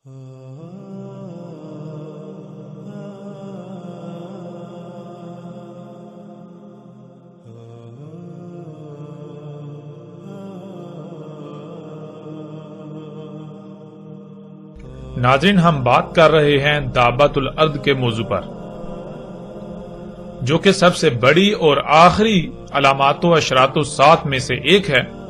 ناظرین، ہم بات کر رہے ہیں دابۃ الارض کے موضوع پر، جو کہ سب سے بڑی اور آخری علامات و اشراط الساعۃ میں سے ایک ہے۔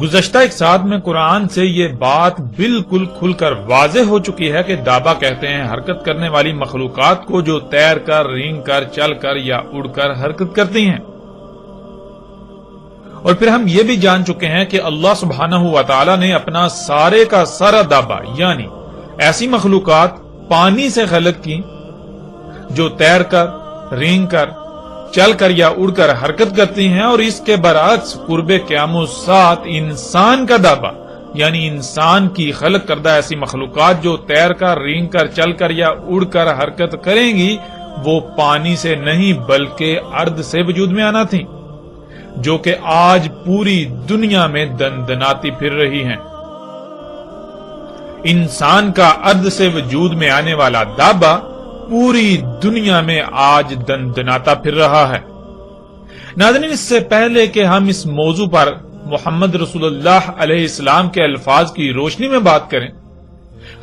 گزشتہ ایک ساتھ میں قرآن سے یہ بات بالکل کھل کر واضح ہو چکی ہے کہ دابہ کہتے ہیں حرکت کرنے والی مخلوقات کو جو تیر کر، رینگ کر، چل کر یا اڑ کر حرکت کرتی ہیں۔ اور پھر ہم یہ بھی جان چکے ہیں کہ اللہ سبحانہ و تعالی نے اپنا سارے کا سارا دابہ یعنی ایسی مخلوقات پانی سے خلق کی جو تیر کر، رینگ کر، چل کر یا اڑ کر حرکت کرتی ہیں، اور اس کے برعکس قرب قیام الساعۃ انسان کا دابہ یعنی انسان کی خلق کردہ ایسی مخلوقات جو تیر کر، رینگ کر، چل کر یا اڑ کر حرکت کریں گی وہ پانی سے نہیں بلکہ ارض سے وجود میں آنا تھی، جو کہ آج پوری دنیا میں دندناتی پھر رہی ہیں۔ انسان کا ارض سے وجود میں آنے والا دابہ پوری دنیا میں آج دندناتا پھر رہا ہے۔ ناظرین، اس سے پہلے کہ ہم اس موضوع پر محمد رسول اللہ علیہ السلام کے الفاظ کی روشنی میں بات کریں،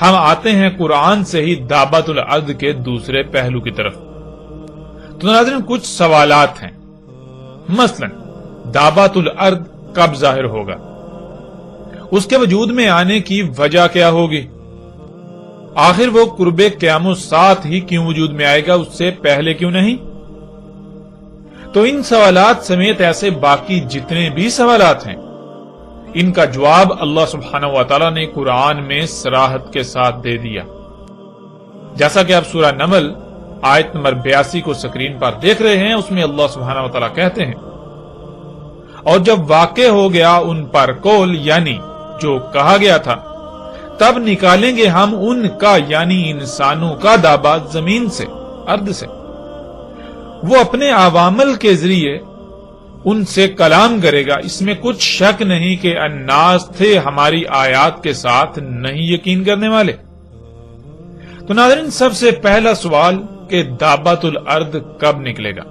ہم آتے ہیں قرآن سے ہی دابۃ الارض کے دوسرے پہلو کی طرف۔ تو ناظرین، کچھ سوالات ہیں، مثلا دابۃ الارض کب ظاہر ہوگا؟ اس کے وجود میں آنے کی وجہ کیا ہوگی؟ آخر وہ قرب قیام الساعۃ ہی کیوں وجود میں آئے گا، اس سے پہلے کیوں نہیں؟ تو ان سوالات سمیت ایسے باقی جتنے بھی سوالات ہیں، ان کا جواب اللہ سبحانہ و تعالی نے قرآن میں صراحت کے ساتھ دے دیا، جیسا کہ آپ سورہ نمل آیت نمبر 82 کو سکرین پر دیکھ رہے ہیں۔ اس میں اللہ سبحانہ و تعالی کہتے ہیں، اور جب واقع ہو گیا ان پر قول یعنی جو کہا گیا تھا، تب نکالیں گے ہم ان کا یعنی انسانوں کا دابہ زمین سے، ارض سے۔ وہ اپنے عوامل کے ذریعے ان سے کلام کرے گا، اس میں کچھ شک نہیں کہ الناس تھے ہماری آیات کے ساتھ نہیں یقین کرنے والے۔ تو ناظرین، سب سے پہلا سوال کہ دابۃ الارض کب نکلے گا؟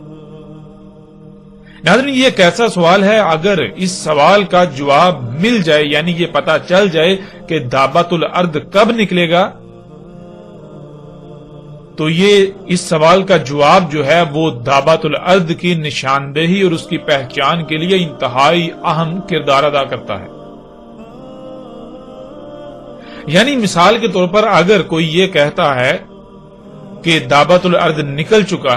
ناظرین، یہ کیسا سوال ہے؟ اگر اس سوال کا جواب مل جائے یعنی یہ پتا چل جائے کہ دابۃ الارض کب نکلے گا، تو یہ اس سوال کا جواب جو ہے وہ دابۃ الارض کی نشاندہی اور اس کی پہچان کے لیے انتہائی اہم کردار ادا کرتا ہے۔ یعنی مثال کے طور پر اگر کوئی یہ کہتا ہے کہ دابۃ الارض نکل چکا،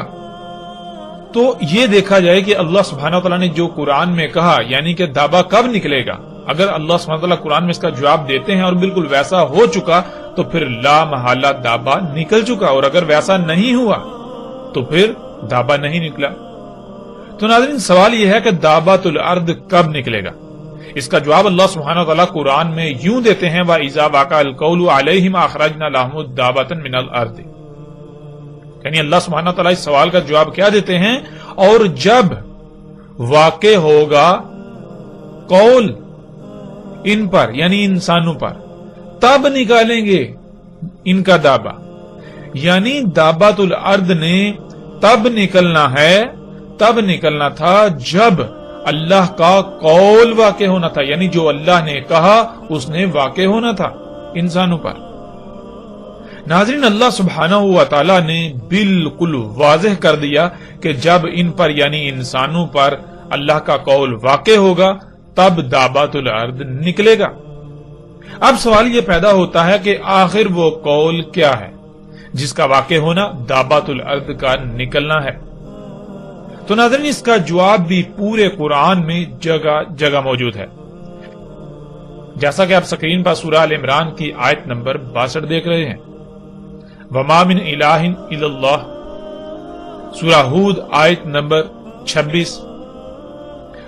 تو یہ دیکھا جائے کہ اللہ سبحانہ وتعالی نے جو قرآن میں کہا یعنی کہ دابہ کب نکلے گا، اگر اللہ سبحانہ وتعالی قرآن میں اس کا جواب دیتے ہیں اور بالکل ویسا ہو چکا تو پھر لا محالہ دابہ نکل چکا، اور اگر ویسا نہیں ہوا تو پھر دابہ نہیں نکلا۔ تو ناظرین، سوال یہ ہے کہ دابۃ الارض کب نکلے گا؟ اس کا جواب اللہ سبحانہ وتعالی قرآن میں یوں دیتے ہیں، وَإِذَا وَقَعَ الْقَوْلُ عَلَيْهِمْ أَخْرَجْنَا لَهُمْ دَابَّةً مِنَ الْأَرْضِ۔ یعنی اللہ سبحانہ تعالیٰ اس سوال کا جواب کیا دیتے ہیں؟ اور جب واقع ہوگا قول ان پر یعنی انسانوں پر، تب نکالیں گے ان کا دابہ۔ یعنی دابۃ الارض نے تب نکلنا ہے، تب نکلنا تھا جب اللہ کا قول واقع ہونا تھا، یعنی جو اللہ نے کہا اس نے واقع ہونا تھا انسانوں پر۔ ناظرین، اللہ سبحانہ و تعالی نے بالکل واضح کر دیا کہ جب ان پر یعنی انسانوں پر اللہ کا قول واقع ہوگا تب دابۃ الارض نکلے گا۔ اب سوال یہ پیدا ہوتا ہے کہ آخر وہ قول کیا ہے جس کا واقع ہونا دابۃ الارض کا نکلنا ہے؟ تو ناظرین، اس کا جواب بھی پورے قرآن میں جگہ جگہ موجود ہے، جیسا کہ آپ سکرین پر سورہ ال عمران کی آیت نمبر 62 دیکھ رہے ہیں، وَمَا مِنْ إِلَٰهٍ إِلَّا اللَّهُ۔ سورہ ہود آیت نمبر 26،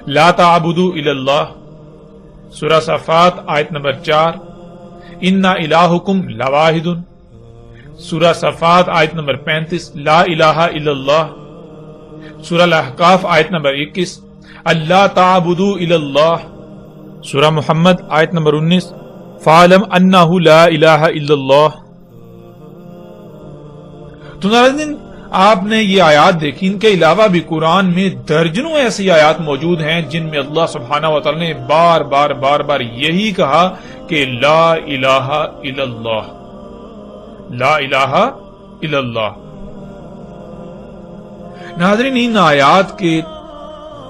لَا تَعْبُدُوا إِلَّا اللَّهُ۔ سورہ صفات آیت نمبر 4، إِنَّا إِلَٰهُكُمْ لَوَاحِدٌ۔ سورہ صفات آیت نمبر 35، لَا إِلَٰهَ إِلَّا اللَّهُ۔ سورہ الاحقاف آیت نمبر 21، أَلَّا تَعْبُدُوا إِلَّا اللَّهُ۔ سورہ محمد آیت نمبر 19، فَاعْلَمْ أَنَّهُ لَا إِلَٰهَ إِلَّا اللَّهُ۔ تو ناظرین آپ نے یہ آیات دیکھی، ان کے علاوہ بھی قرآن میں درجنوں ایسی آیات موجود ہیں جن میں اللہ سبحانہ و تعالی نے بار بار یہی کہا کہ لا الہ الا اللہ، لا الہ الا اللہ۔ ناظرین ان آیات کے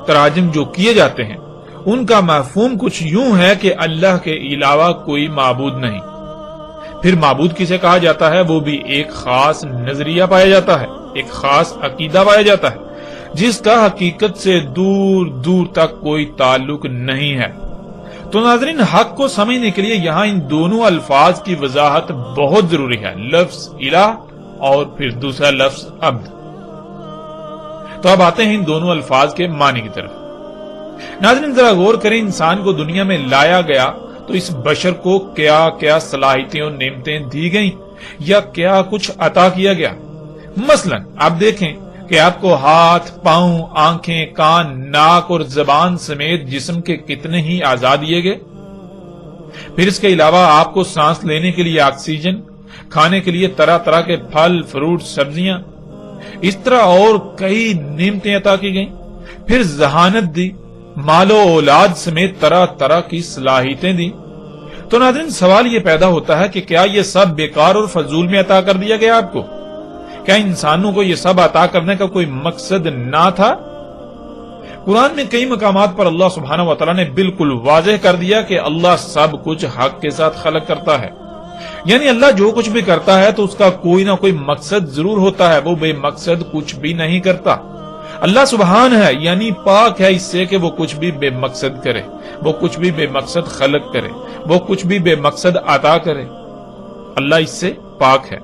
تراجم جو کیے جاتے ہیں ان کا مفہوم کچھ یوں ہے کہ اللہ کے علاوہ کوئی معبود نہیں۔ پھر معبود کسے کہا جاتا ہے؟ وہ بھی ایک خاص نظریہ پایا جاتا ہے، ایک خاص عقیدہ پایا جاتا ہے جس کا حقیقت سے دور دور تک کوئی تعلق نہیں ہے۔ تو ناظرین حق کو سمجھنے کے لیے یہاں ان دونوں الفاظ کی وضاحت بہت ضروری ہے، لفظ الہ اور پھر دوسرا لفظ عبد۔ تو اب آتے ہیں ان دونوں الفاظ کے معنی کی طرف۔ ناظرین ذرا غور کریں، انسان کو دنیا میں لایا گیا تو اس بشر کو کیا کیا صلاحیتیں اور نعمتیں دی گئیں یا کیا کچھ عطا کیا گیا۔ مثلا آپ دیکھیں کہ آپ کو ہاتھ، پاؤں، آنکھیں، کان، ناک اور زبان سمیت جسم کے کتنے ہی اعضاء دیے گئے۔ پھر اس کے علاوہ آپ کو سانس لینے کے لیے آکسیجن، کھانے کے لیے طرح طرح کے پھل، فروٹ، سبزیاں، اس طرح اور کئی نعمتیں عطا کی گئیں۔ پھر ذہانت دی، مال و اولاد سمیت طرح طرح کی صلاحیتیں دی۔ تو ناظرین سوال یہ پیدا ہوتا ہے کہ کیا یہ سب بیکار اور فضول میں عطا کر دیا گیا آپ کو؟ کیا انسانوں کو یہ سب عطا کرنے کا کوئی مقصد نہ تھا؟ قرآن میں کئی مقامات پر اللہ سبحانہ و تعالیٰ نے بالکل واضح کر دیا کہ اللہ سب کچھ حق کے ساتھ خلق کرتا ہے، یعنی اللہ جو کچھ بھی کرتا ہے تو اس کا کوئی نہ کوئی مقصد ضرور ہوتا ہے، وہ بے مقصد کچھ بھی نہیں کرتا۔ اللہ سبحان ہے، یعنی پاک ہے اس سے کہ وہ کچھ بھی بے مقصد کرے، وہ کچھ بھی بے مقصد خلق کرے، وہ کچھ بھی بے مقصد عطا کرے۔ اللہ اس سے پاک ہے۔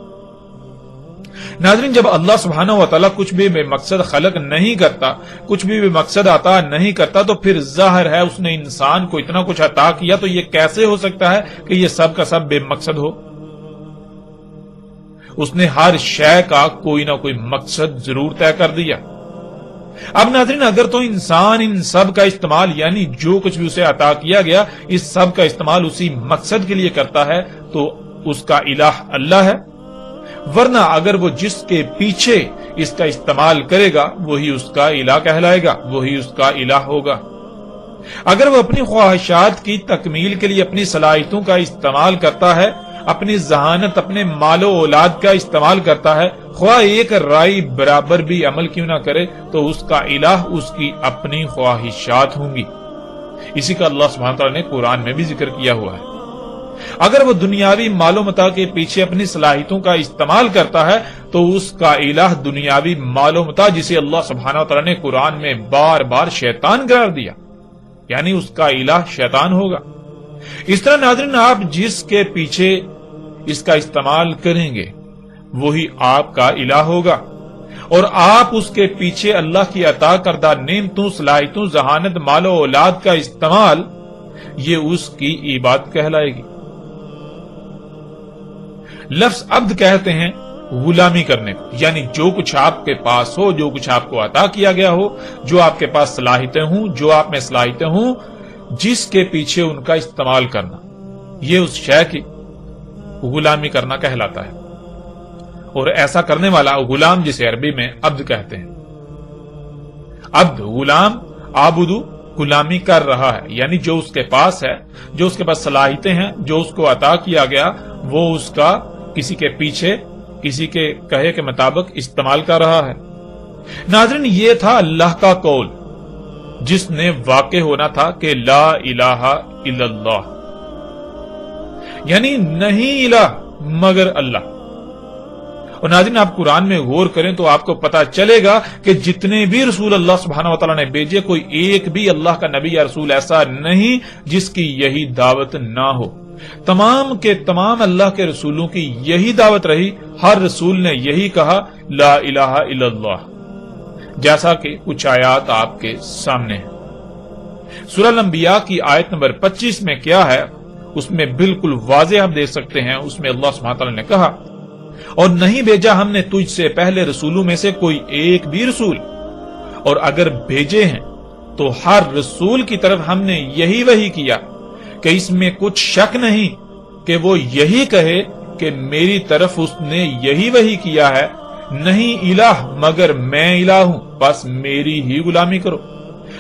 ناظرین جب اللہ سبحانہ و تعالیٰ کچھ بھی بے مقصد خلق نہیں کرتا، کچھ بھی بے مقصد عطا نہیں کرتا، تو پھر ظاہر ہے اس نے انسان کو اتنا کچھ عطا کیا تو یہ کیسے ہو سکتا ہے کہ یہ سب کا سب بے مقصد ہو؟ اس نے ہر شے کا کوئی نہ کوئی مقصد ضرور طے کر دیا۔ اب ناظرین اگر تو انسان ان سب کا استعمال، یعنی جو کچھ بھی اسے عطا کیا گیا، اس سب کا استعمال اسی مقصد کے لیے کرتا ہے تو اس کا الہ اللہ ہے، ورنہ اگر وہ جس کے پیچھے اس کا استعمال کرے گا وہی اس کا الہ کہلائے گا، وہی اس کا الہ ہوگا۔ اگر وہ اپنی خواہشات کی تکمیل کے لیے اپنی صلاحیتوں کا استعمال کرتا ہے، اپنی ذہانت، اپنے مال و اولاد کا استعمال کرتا ہے، خواہ ایک رائی برابر بھی عمل کیوں نہ کرے، تو اس کا الہ اس کی اپنی خواہشات ہوں گی۔ اسی کا اللہ سبحانہ تعالیٰ نے قرآن میں بھی ذکر کیا ہوا ہے۔ اگر وہ دنیاوی مال و متاع کے پیچھے اپنی صلاحیتوں کا استعمال کرتا ہے تو اس کا الہ دنیاوی مال و متاع، جسے اللہ سبحانہ تعالیٰ نے قرآن میں بار بار شیطان قرار دیا، یعنی اس کا الہ شیطان ہوگا۔ اس طرح ناظرین آپ جس کے پیچھے اس کا استعمال کریں گے وہی آپ کا الہ ہوگا، اور آپ اس کے پیچھے اللہ کی عطا کردہ نعمتوں، صلاحیتوں، ذہانت، مال و اولاد کا استعمال، یہ اس کی عبادت کہلائے گی۔ لفظ عبد کہتے ہیں غلامی کرنے کو، یعنی جو کچھ آپ کے پاس ہو، جو کچھ آپ کو عطا کیا گیا ہو، جو آپ کے پاس صلاحیتیں ہوں، جو آپ میں صلاحیتیں ہوں، جس کے پیچھے ان کا استعمال کرنا، یہ اس شے کی غلامی کرنا کہلاتا ہے۔ اور ایسا کرنے والا غلام، جسے عربی میں عبد کہتے ہیں، عبد، غلام، عابدو، غلامی کر رہا ہے، یعنی جو اس کے پاس ہے، جو اس کے پاس صلاحیتیں ہیں، جو اس کو عطا کیا گیا، وہ اس کا کسی کے پیچھے، کسی کے کہے کے مطابق استعمال کر رہا ہے۔ ناظرین یہ تھا اللہ کا قول جس نے واقع ہونا تھا کہ لا الہ الا اللہ، یعنی نہیں الہ مگر اللہ۔ اور ناظرین آپ قرآن میں غور کریں تو آپ کو پتا چلے گا کہ جتنے بھی رسول اللہ سبحانہ و تعالیٰ نے بھیجے، کوئی ایک بھی اللہ کا نبی یا رسول ایسا نہیں جس کی یہی دعوت نہ ہو۔ تمام کے تمام اللہ کے رسولوں کی یہی دعوت رہی، ہر رسول نے یہی کہا لا الہ الا اللہ، جیسا کہ کچھ آیات آپ کے سامنے ہیں۔ سورہ الانبیاء کی آیت نمبر 25 میں کیا ہے اس میں بالکل واضح ہم دیکھ سکتے ہیں۔ اس میں اللہ سبحانہ تعالیٰ نے کہا، اور نہیں بھیجا ہم نے تجھ سے پہلے رسولوں میں سے کوئی ایک بھی رسول، اور اگر بھیجے ہیں تو ہر رسول کی طرف ہم نے یہی وحی کیا کہ اس میں کچھ شک نہیں کہ وہ یہی کہے کہ میری طرف اس نے یہی وحی کیا ہے، نہیں الہ مگر میں الہ ہوں، بس میری ہی غلامی کرو۔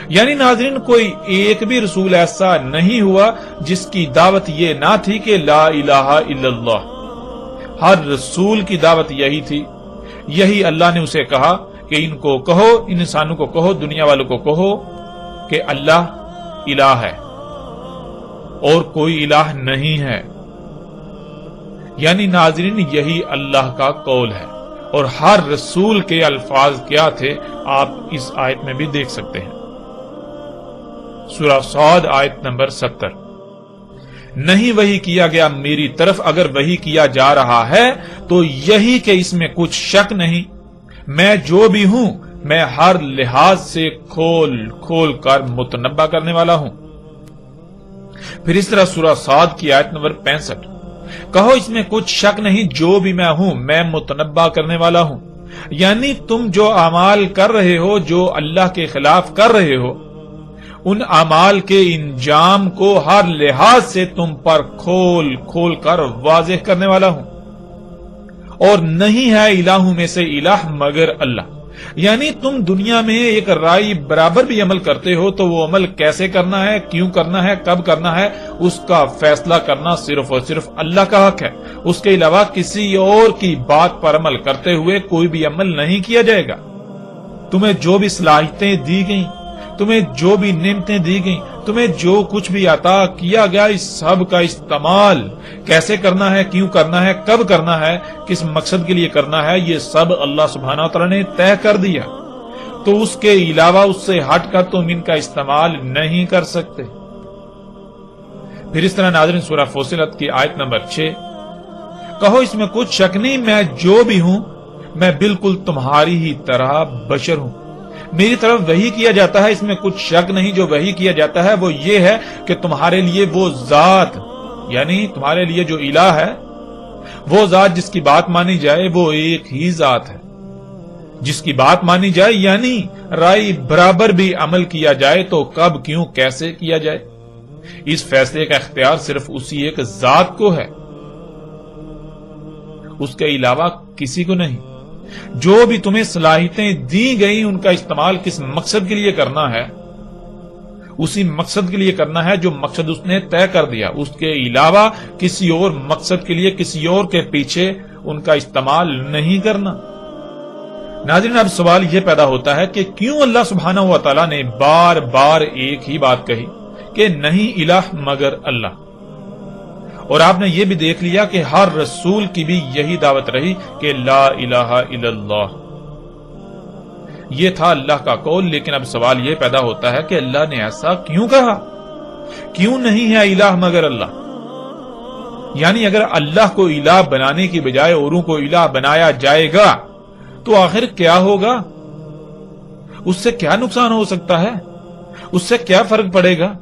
یعنی ناظرین، کوئی ایک بھی رسول ایسا نہیں ہوا جس کی دعوت یہ نہ تھی کہ لا الہ الا اللہ۔ ہر رسول کی دعوت یہی تھی۔ یہی اللہ نے اسے کہا کہ ان کو کہو، ان انسانوں کو کہو، دنیا والوں کو کہو کہ اللہ الہ ہے اور کوئی الہ نہیں ہے۔ یعنی ناظرین، یہی اللہ کا قول ہے، اور ہر رسول کے الفاظ کیا تھے آپ اس آیت میں بھی دیکھ سکتے ہیں۔ سورہ صاد آیت نمبر 70۔ نہیں وحی کیا گیا میری طرف، اگر وحی کیا جا رہا ہے تو یہی کہ اس میں کچھ شک نہیں، میں جو بھی ہوں میں ہر لحاظ سے کھول کھول کر متنبع کرنے والا ہوں۔ پھر اس طرح سورہ صاد کی آیت نمبر 65، کہو اس میں کچھ شک نہیں، جو بھی میں ہوں میں متنبع کرنے والا ہوں۔ یعنی تم جو اعمال کر رہے ہو، جو اللہ کے خلاف کر رہے ہو، ان اعمال کے انجام کو ہر لحاظ سے تم پر کھول کھول کر واضح کرنے والا ہوں۔ اور نہیں ہے الہوں میں سے الہ مگر اللہ۔ یعنی تم دنیا میں ایک رائے برابر بھی عمل کرتے ہو تو وہ عمل کیسے کرنا ہے، کیوں کرنا ہے، کب کرنا ہے، اس کا فیصلہ کرنا صرف اور صرف اللہ کا حق ہے۔ اس کے علاوہ کسی اور کی بات پر عمل کرتے ہوئے کوئی بھی عمل نہیں کیا جائے گا۔ تمہیں جو بھی صلاحیتیں دی گئیں، تمہیں جو بھی نعمتیں دی گئیں، تمہیں جو کچھ بھی عطا کیا گیا، اس سب کا استعمال کیسے کرنا ہے، کیوں کرنا ہے، کب کرنا ہے، کس مقصد کے لیے کرنا ہے، یہ سب اللہ سبحانہ وتعالی نے طے کر دیا۔ تو اس کے علاوہ اس سے ہٹ کر تم ان کا استعمال نہیں کر سکتے۔ پھر اس طرح ناظرین سورہ فصلت کی آیت نمبر 6، کہو اس میں کچھ شک نہیں، میں جو بھی ہوں میں بالکل تمہاری ہی طرح بشر ہوں، میری طرف وحی کیا جاتا ہے، اس میں کچھ شک نہیں۔ جو وحی کیا جاتا ہے وہ یہ ہے کہ تمہارے لیے وہ ذات، یعنی تمہارے لیے جو الہ ہے، وہ ذات جس کی بات مانی جائے وہ ایک ہی ذات ہے، جس کی بات مانی جائے یعنی رائے برابر بھی عمل کیا جائے تو کب، کیوں، کیسے کیا جائے، اس فیصلے کا اختیار صرف اسی ایک ذات کو ہے، اس کے علاوہ کسی کو نہیں۔ جو بھی تمہیں صلاحیتیں دی گئی ان کا استعمال کس مقصد کے لیے کرنا ہے، اسی مقصد کے لیے کرنا ہے جو مقصد اس نے طے کر دیا، اس کے علاوہ کسی اور مقصد کے لیے کسی اور کے پیچھے ان کا استعمال نہیں کرنا۔ ناظرین، اب سوال یہ پیدا ہوتا ہے کہ کیوں اللہ سبحانہ و تعالی نے بار بار ایک ہی بات کہی کہ نہیں الہ مگر اللہ؟ اور آپ نے یہ بھی دیکھ لیا کہ ہر رسول کی بھی یہی دعوت رہی کہ لا الہ الا اللہ، یہ تھا اللہ کا قول۔ لیکن اب سوال یہ پیدا ہوتا ہے کہ اللہ نے ایسا کیوں کہا؟ کیوں نہیں ہے الہ مگر اللہ؟ یعنی اگر اللہ کو الہ بنانے کی بجائے اوروں کو الہ بنایا جائے گا تو آخر کیا ہوگا؟ اس سے کیا نقصان ہو سکتا ہے؟ اس سے کیا فرق پڑے گا؟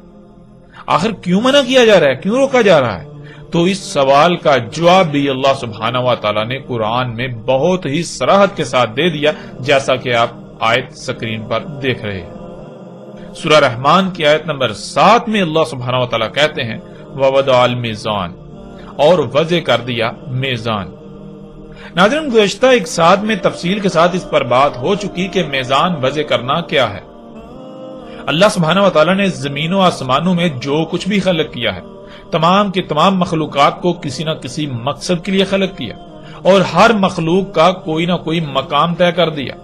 آخر کیوں منع کیا جا رہا ہے، کیوں روکا جا رہا ہے؟ تو اس سوال کا جواب بھی اللہ سبحانہ و تعالی نے قرآن میں بہت ہی صراحت کے ساتھ دے دیا، جیسا کہ آپ آیت سکرین پر دیکھ رہے ہیں۔ سورہ رحمان کی آیت نمبر 7 میں اللہ سبحانہ و تعالی کہتے ہیں وَوَضَعَ الْمِيزَانَ، اور وضع کر دیا میزان۔ ناظرین، گزشتہ ایک ساتھ میں تفصیل کے ساتھ اس پر بات ہو چکی کہ میزان وضع کرنا کیا ہے۔ اللہ سبحانہ و تعالی نے زمین و آسمانوں میں جو کچھ بھی خلق کیا ہے، تمام کے تمام مخلوقات کو کسی نہ کسی مقصد کے لیے خلق کیا، اور ہر مخلوق کا کوئی نہ کوئی مقام طے کر دیا،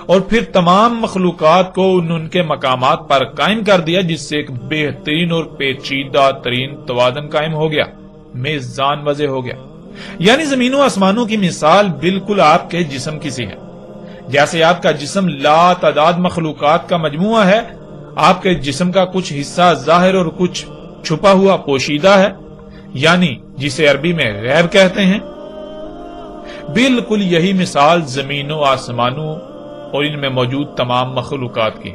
اور پھر تمام مخلوقات کو ان کے مقامات پر قائم کر دیا، جس سے ایک بہترین اور پیچیدہ ترین توازن قائم ہو گیا، میزان وضع ہو گیا۔ یعنی زمین و آسمانوں کی مثال بالکل آپ کے جسم کی سی ہے۔ جیسے آپ کا جسم لا تعداد مخلوقات کا مجموعہ ہے، آپ کے جسم کا کچھ حصہ ظاہر اور کچھ چھپا ہوا پوشیدہ ہے، یعنی جسے عربی میں غیب کہتے ہیں، بالکل یہی مثال زمین و آسمانوں اور ان میں موجود تمام مخلوقات کی۔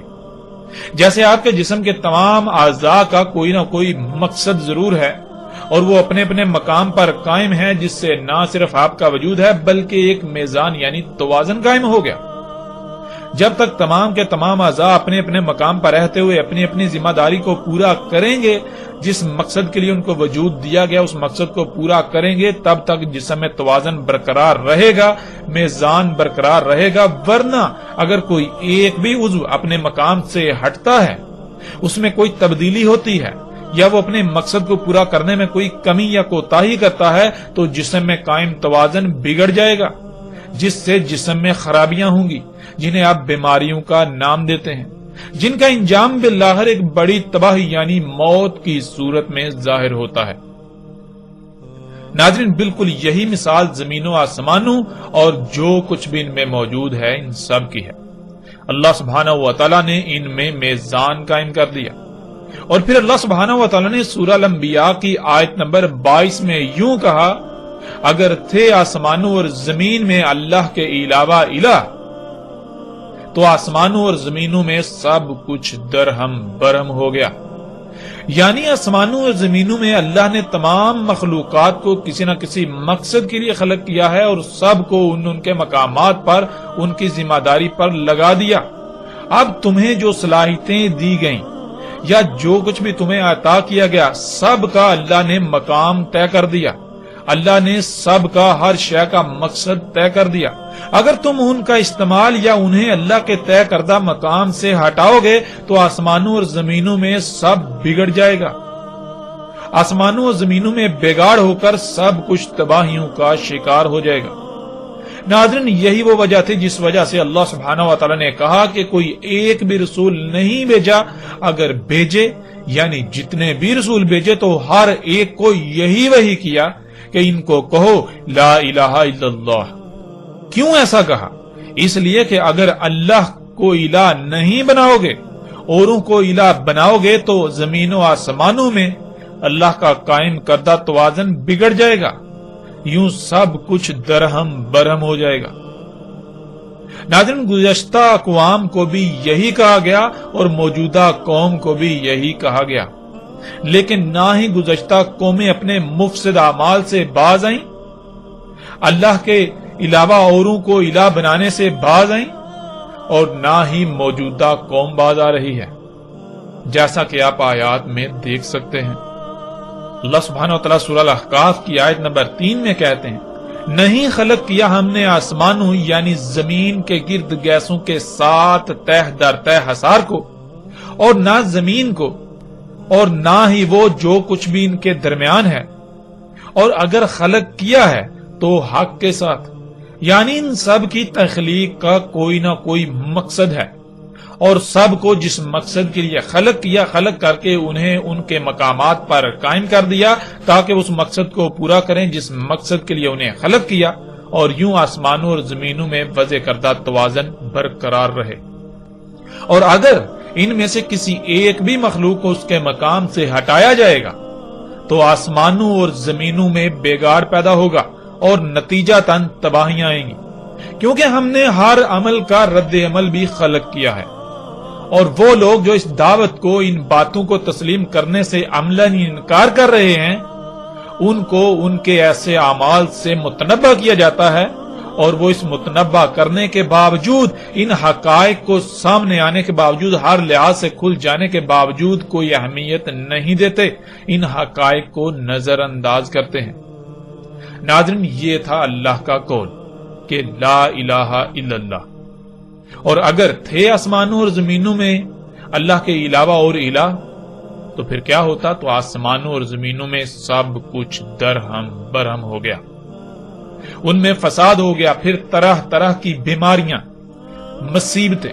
جیسے آپ کے جسم کے تمام اعضاء کا کوئی نہ کوئی مقصد ضرور ہے اور وہ اپنے اپنے مقام پر قائم ہے، جس سے نہ صرف آپ کا وجود ہے بلکہ ایک میزان یعنی توازن قائم ہو گیا۔ جب تک تمام کے تمام اعضاء اپنے اپنے مقام پر رہتے ہوئے اپنی اپنی ذمہ داری کو پورا کریں گے، جس مقصد کے لیے ان کو وجود دیا گیا اس مقصد کو پورا کریں گے، تب تک جسم میں توازن برقرار رہے گا، میزان برقرار رہے گا۔ ورنہ اگر کوئی ایک بھی عضو اپنے مقام سے ہٹتا ہے، اس میں کوئی تبدیلی ہوتی ہے یا وہ اپنے مقصد کو پورا کرنے میں کوئی کمی یا کوتاہی کرتا ہے، تو جسم میں قائم توازن بگڑ جائے گا، جس سے جسم میں خرابیاں ہوں گی، جنہیں آپ بیماریوں کا نام دیتے ہیں، جن کا انجام بالآخر ایک بڑی تباہی یعنی موت کی صورت میں ظاہر ہوتا ہے۔ ناظرین، بالکل یہی مثال زمین و آسمانوں اور جو کچھ بھی ان میں موجود ہے ان سب کی ہے۔ اللہ سبحانہ و تعالیٰ نے ان میں میزان قائم کر دیا، اور پھر اللہ سبحانہ و تعالیٰ نے سورہ الانبیاء کی آیت نمبر 22 میں یوں کہا، اگر تھے آسمانوں اور زمین میں اللہ کے علاوہ الہ، تو آسمانوں اور زمینوں میں سب کچھ درہم برہم ہو گیا۔ یعنی آسمانوں اور زمینوں میں اللہ نے تمام مخلوقات کو کسی نہ کسی مقصد کے لیے خلق کیا ہے، اور سب کو ان کے مقامات پر ان کی ذمہ داری پر لگا دیا۔ اب تمہیں جو صلاحیتیں دی گئیں یا جو کچھ بھی تمہیں عطا کیا گیا، سب کا اللہ نے مقام طے کر دیا، اللہ نے سب کا ہر شے کا مقصد طے کر دیا۔ اگر تم ان کا استعمال یا انہیں اللہ کے طے کردہ مقام سے ہٹاؤ گے تو آسمانوں اور زمینوں میں سب بگڑ جائے گا، آسمانوں اور زمینوں میں بگاڑ ہو کر سب کچھ تباہیوں کا شکار ہو جائے گا۔ ناظرین، یہی وہ وجہ تھی جس وجہ سے اللہ سبحانہ و تعالیٰ نے کہا کہ کوئی ایک بھی رسول نہیں بھیجا، اگر بھیجے یعنی جتنے بھی رسول بھیجے تو ہر ایک کو یہی وحی کیا کہ ان کو کہو لا الہ الا اللہ۔ کیوں ایسا کہا؟ اس لیے کہ اگر اللہ کو الہ نہیں بناؤ گے، اوروں کو الہ بناؤ گے، تو زمین و آسمانوں میں اللہ کا قائم کردہ توازن بگڑ جائے گا، یوں سب کچھ درہم برہم ہو جائے گا۔ ناظرین، گزشتہ اقوام کو بھی یہی کہا گیا اور موجودہ قوم کو بھی یہی کہا گیا، لیکن نہ ہی گزشتہ قومیں اپنے مفسد اعمال سے باز آئیں، اللہ کے علاوہ اوروں کو الہ بنانے سے باز آئیں، اور نہ ہی موجودہ قوم باز آ رہی ہے، جیسا کہ آپ آیات میں دیکھ سکتے ہیں۔ اللہ سبحانہ و تعالیٰ سورہ الاحقاف کی آیت نمبر 3 میں کہتے ہیں، نہیں خلق کیا ہم نے آسمانوں یعنی زمین کے گرد گیسوں کے ساتھ تہ در تہ حصار کو، اور نہ زمین کو، اور نہ ہی وہ جو کچھ بھی ان کے درمیان ہے، اور اگر خلق کیا ہے تو حق کے ساتھ، یعنی ان سب کی تخلیق کا کوئی نہ کوئی مقصد ہے، اور سب کو جس مقصد کے لیے خلق کیا، خلق کر کے انہیں ان کے مقامات پر قائم کر دیا تاکہ اس مقصد کو پورا کریں جس مقصد کے لیے انہیں خلق کیا، اور یوں آسمانوں اور زمینوں میں وضع کردہ توازن برقرار رہے۔ اور اگر ان میں سے کسی ایک بھی مخلوق کو اس کے مقام سے ہٹایا جائے گا تو آسمانوں اور زمینوں میں بگاڑ پیدا ہوگا اور نتیجتاً تباہیاں آئیں گی، کیونکہ ہم نے ہر عمل کا رد عمل بھی خلق کیا ہے، اور وہ لوگ جو اس دعوت کو، ان باتوں کو تسلیم کرنے سے عملاً انکار کر رہے ہیں، ان کو ان کے ایسے اعمال سے متنبہ کیا جاتا ہے، اور وہ اس متنبہ کرنے کے باوجود، ان حقائق کو سامنے آنے کے باوجود، ہر لحاظ سے کھل جانے کے باوجود کوئی اہمیت نہیں دیتے، ان حقائق کو نظر انداز کرتے ہیں۔ ناظرین، یہ تھا اللہ کا قول کہ لا الہ الا اللہ، اور اگر تھے آسمانوں اور زمینوں میں اللہ کے علاوہ اور الہ، تو پھر کیا ہوتا؟ تو آسمانوں اور زمینوں میں سب کچھ درہم برہم ہو گیا، ان میں فساد ہو گیا، پھر طرح طرح کی بیماریاں، مصیبتیں،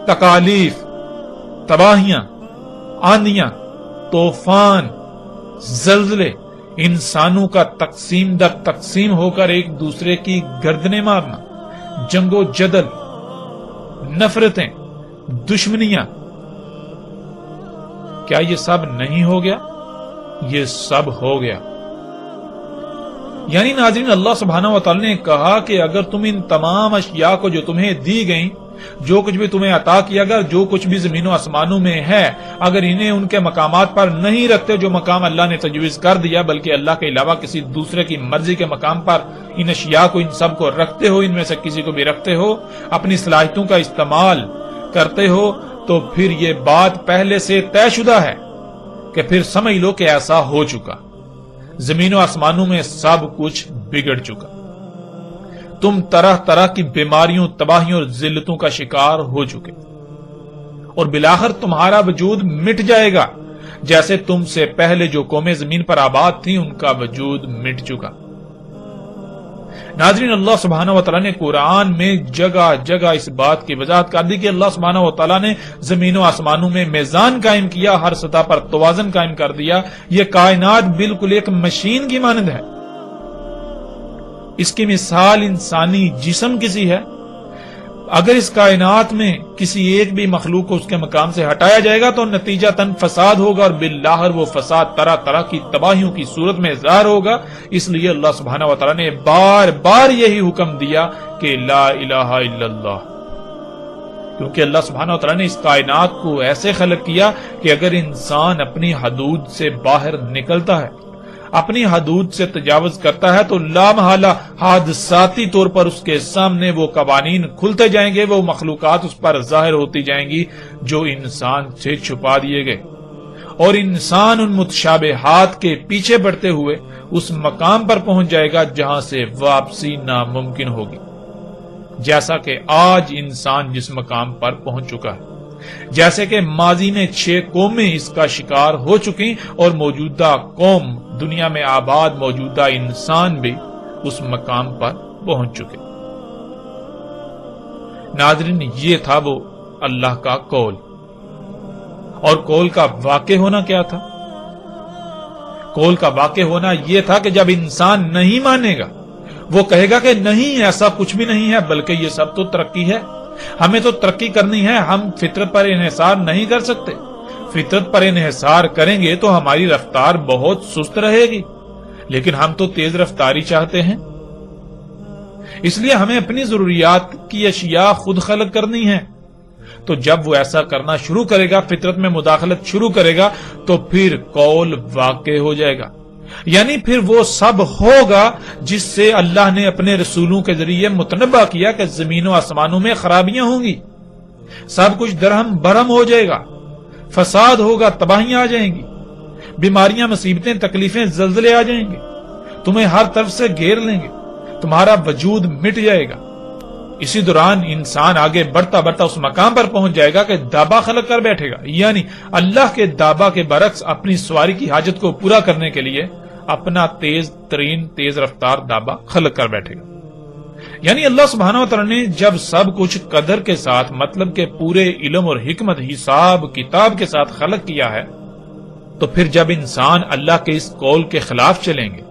تکالیف، تباہیاں، آندیاں، طوفان، زلزلے، انسانوں کا تقسیم در تقسیم ہو کر ایک دوسرے کی گردنیں مارنا، جنگ و جدل، نفرتیں، دشمنیاں، کیا یہ سب نہیں ہو گیا؟ یہ سب ہو گیا۔ یعنی ناظرین، اللہ سبحانہ و تعالی نے کہا کہ اگر تم ان تمام اشیاء کو جو تمہیں دی گئیں جو کچھ بھی تمہیں عطا کیا گیا، جو کچھ بھی زمین و آسمانوں میں ہے، اگر انہیں ان کے مقامات پر نہیں رکھتے جو مقام اللہ نے تجویز کر دیا، بلکہ اللہ کے علاوہ کسی دوسرے کی مرضی کے مقام پر ان اشیاء کو، ان سب کو رکھتے ہو، ان میں سے کسی کو بھی رکھتے ہو، اپنی صلاحیتوں کا استعمال کرتے ہو، تو پھر یہ بات پہلے سے طے شدہ ہے کہ پھر سمجھ لو کہ ایسا ہو چکا، زمین و آسمانوں میں سب کچھ بگڑ چکا، تم طرح طرح کی بیماریوں، تباہیوں اور ذلتوں کا شکار ہو چکے، اور بالآخر تمہارا وجود مٹ جائے گا، جیسے تم سے پہلے جو قومیں زمین پر آباد تھیں ان کا وجود مٹ چکا۔ ناظرین، اللہ سبحانہ و تعالیٰ نے قرآن میں جگہ جگہ اس بات کی وضاحت کر دی کہ اللہ سبحانہ و تعالیٰ نے زمین و آسمانوں میں میزان قائم کیا، ہر سطح پر توازن قائم کر دیا۔ یہ کائنات بالکل ایک مشین کی مانند ہے۔ اس کی مثال انسانی جسم کسی ہے، اگر اس کائنات میں کسی ایک بھی مخلوق کو اس کے مقام سے ہٹایا جائے گا تو نتیجہ تن فساد ہوگا، اور بالآخر وہ فساد طرح طرح کی تباہیوں کی صورت میں ظاہر ہوگا۔ اس لیے اللہ سبحانہ و تعالیٰ نے بار بار یہی حکم دیا کہ لا الہ الا اللہ، کیونکہ اللہ سبحانہ و تعالیٰ نے اس کائنات کو ایسے خلق کیا کہ اگر انسان اپنی حدود سے باہر نکلتا ہے، اپنی حدود سے تجاوز کرتا ہے، تو لامحالہ حادثاتی طور پر اس کے سامنے وہ قوانین کھلتے جائیں گے، وہ مخلوقات اس پر ظاہر ہوتی جائیں گی جو انسان سے چھپا دیے گئے، اور انسان ان متشابہات کے پیچھے بڑھتے ہوئے اس مقام پر پہنچ جائے گا جہاں سے واپسی ناممکن ہوگی، جیسا کہ آج انسان جس مقام پر پہنچ چکا ہے۔ جیسے کہ ماضی میں 6 قومیں اس کا شکار ہو چکی، اور موجودہ قوم، دنیا میں آباد موجودہ انسان بھی اس مقام پر پہنچ چکے۔ ناظرین، یہ تھا وہ اللہ کا قول، اور قول کا واقع ہونا کیا تھا؟ قول کا واقع ہونا یہ تھا کہ جب انسان نہیں مانے گا، وہ کہے گا کہ نہیں، ایسا کچھ بھی نہیں ہے، بلکہ یہ سب تو ترقی ہے، ہمیں تو ترقی کرنی ہے، ہم فطرت پر انحصار نہیں کر سکتے، فطرت پر انحصار کریں گے تو ہماری رفتار بہت سست رہے گی، لیکن ہم تو تیز رفتاری چاہتے ہیں، اس لیے ہمیں اپنی ضروریات کی اشیاء خود خلق کرنی ہے۔ تو جب وہ ایسا کرنا شروع کرے گا، فطرت میں مداخلت شروع کرے گا، تو پھر قول واقع ہو جائے گا، یعنی پھر وہ سب ہوگا جس سے اللہ نے اپنے رسولوں کے ذریعے متنبہ کیا کہ زمین و آسمانوں میں خرابیاں ہوں گی، سب کچھ درہم برہم ہو جائے گا، فساد ہوگا، تباہیاں آ جائیں گی، بیماریاں، مصیبتیں، تکلیفیں، زلزلے آ جائیں گے، تمہیں ہر طرف سے گھیر لیں گے، تمہارا وجود مٹ جائے گا۔ اسی دوران انسان آگے بڑھتا بڑھتا اس مقام پر پہنچ جائے گا کہ دابا خلق کر بیٹھے گا، یعنی اللہ کے دابا کے برعکس اپنی سواری کی حاجت کو پورا کرنے کے لیے اپنا تیز ترین تیز رفتار دابا خلق کر بیٹھے گا۔ یعنی اللہ سبحانہ و تعالیٰ نے جب سب کچھ قدر کے ساتھ، مطلب کہ پورے علم اور حکمت، حساب کتاب کے ساتھ خلق کیا ہے، تو پھر جب انسان اللہ کے اس قول کے خلاف چلیں گے،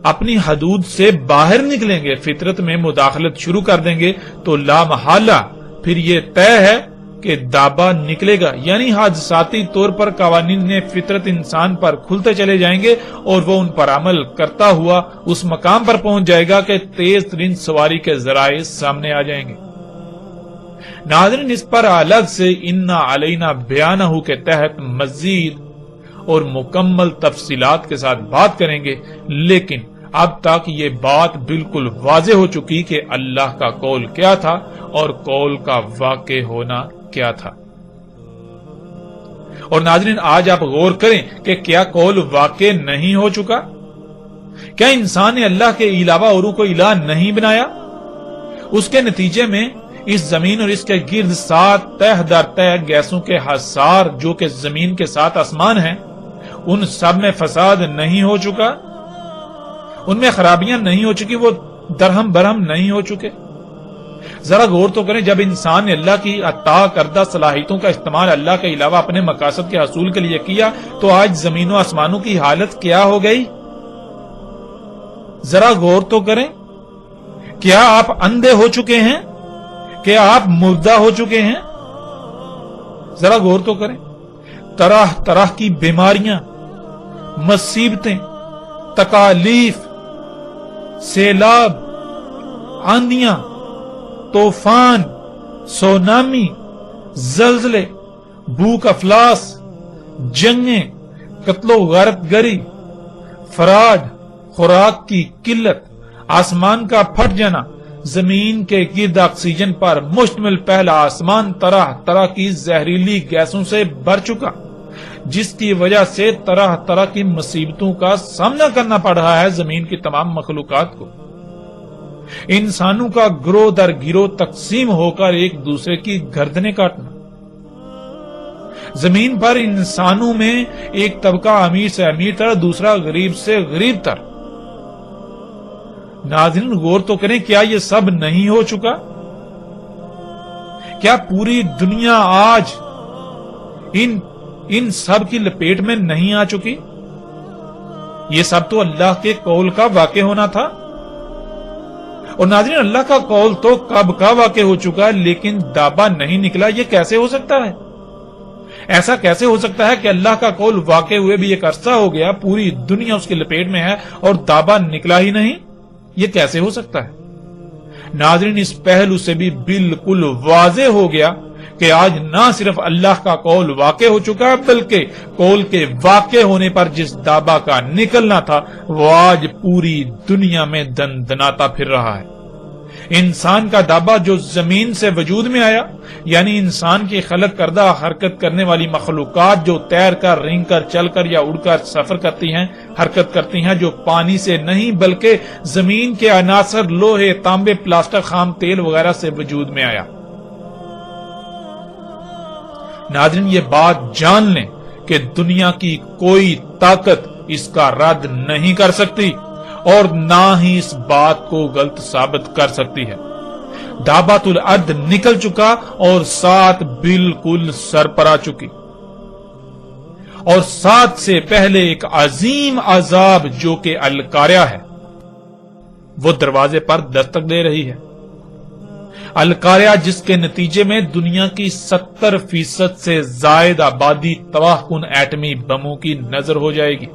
اپنی حدود سے باہر نکلیں گے، فطرت میں مداخلت شروع کر دیں گے، تو لا محالہ پھر یہ طے ہے کہ دابا نکلے گا، یعنی حادثاتی طور پر قوانین فطرت انسان پر کھلتے چلے جائیں گے، اور وہ ان پر عمل کرتا ہوا اس مقام پر پہنچ جائے گا کہ تیز ترین سواری کے ذرائع سامنے آ جائیں گے۔ ناظرین، اس پر الگ سے انا علینا بیانہ کے تحت مزید اور مکمل تفصیلات کے ساتھ بات کریں گے، لیکن اب تک یہ بات بالکل واضح ہو چکی کہ اللہ کا قول کیا تھا اور قول کا واقع ہونا کیا تھا۔ اور ناظرین، آج آپ غور کریں کہ کیا قول واقع نہیں ہو چکا؟ کیا انسان نے اللہ کے علاوہ اوروں کو الہ نہیں بنایا؟ اس کے نتیجے میں اس زمین اور اس کے گرد 7 تہ در تہ گیسوں کے حصار جو کہ زمین کے 7 آسمان ہیں، ان سب میں فساد نہیں ہو چکا؟ ان میں خرابیاں نہیں ہو چکی؟ وہ درہم برہم نہیں ہو چکے؟ ذرا غور تو کریں، جب انسان نے اللہ کی عطا کردہ صلاحیتوں کا استعمال اللہ کے علاوہ اپنے مقاصد کے حصول کے لیے کیا، تو آج زمین و آسمانوں کی حالت کیا ہو گئی؟ ذرا غور تو کریں، کیا آپ اندھے ہو چکے ہیں؟ کیا آپ مردہ ہو چکے ہیں؟ ذرا غور تو کریں، طرح طرح کی بیماریاں، مصیبتیں، تکالیف، سیلاب، آندیاں، طوفان، سونامی، زلزلے، بھوک افلاس، جنگیں، قتل و غارت گری، فراڈ، خوراک کی قلت، آسمان کا پھٹ جانا، زمین کے گرد آکسیجن پر مشتمل پہلا آسمان طرح طرح کی زہریلی گیسوں سے بھر چکا، جس کی وجہ سے طرح طرح کی مصیبتوں کا سامنا کرنا پڑ رہا ہے زمین کی تمام مخلوقات کو۔ انسانوں کا گروہ در گروہ تقسیم ہو کر ایک دوسرے کی گردنیں کاٹنا، زمین پر انسانوں میں ایک طبقہ امیر سے امیر تر، دوسرا غریب سے غریب تر۔ ناظرین غور تو کریں، کیا یہ سب نہیں ہو چکا؟ کیا پوری دنیا آج ان سب کی لپیٹ میں نہیں آ چکی؟ یہ سب تو اللہ کے قول کا واقع ہونا تھا۔ اور ناظرین اللہ کا قول تو کب کا واقع ہو چکا، لیکن دابا نہیں نکلا، یہ کیسے ہو سکتا ہے؟ ایسا کیسے ہو سکتا ہے کہ اللہ کا قول واقع ہوئے بھی ایک عرصہ ہو گیا، پوری دنیا اس کی لپیٹ میں ہے اور دابا نکلا ہی نہیں؟ یہ کیسے ہو سکتا ہے؟ ناظرین اس پہلو سے بھی بالکل واضح ہو گیا کہ آج نہ صرف اللہ کا قول واقع ہو چکا ہے، بلکہ قول کے واقع ہونے پر جس دابا کا نکلنا تھا وہ آج پوری دنیا میں دندناتا پھر رہا ہے۔ انسان کا دابا جو زمین سے وجود میں آیا، یعنی انسان کی خلق کردہ حرکت کرنے والی مخلوقات جو تیر کر، رینگ کر، چل کر یا اڑ کر سفر کرتی ہیں، حرکت کرتی ہیں، جو پانی سے نہیں بلکہ زمین کے عناصر لوہے، تانبے، پلاسٹک، خام تیل وغیرہ سے وجود میں آیا۔ ناظرین یہ بات جان لیں کہ دنیا کی کوئی طاقت اس کا رد نہیں کر سکتی اور نہ ہی اس بات کو غلط ثابت کر سکتی ہے۔ دابۃ الارض نکل چکا اور ساتھ بالکل سر پر آ چکی، اور ساتھ سے پہلے ایک عظیم عذاب جو کہ القاریہ ہے وہ دروازے پر دستک دے رہی ہے۔ القاریہ جس کے نتیجے میں دنیا کی 70% سے زائد آبادی تباہ کن ایٹمی بموں کی نظر ہو جائے گی،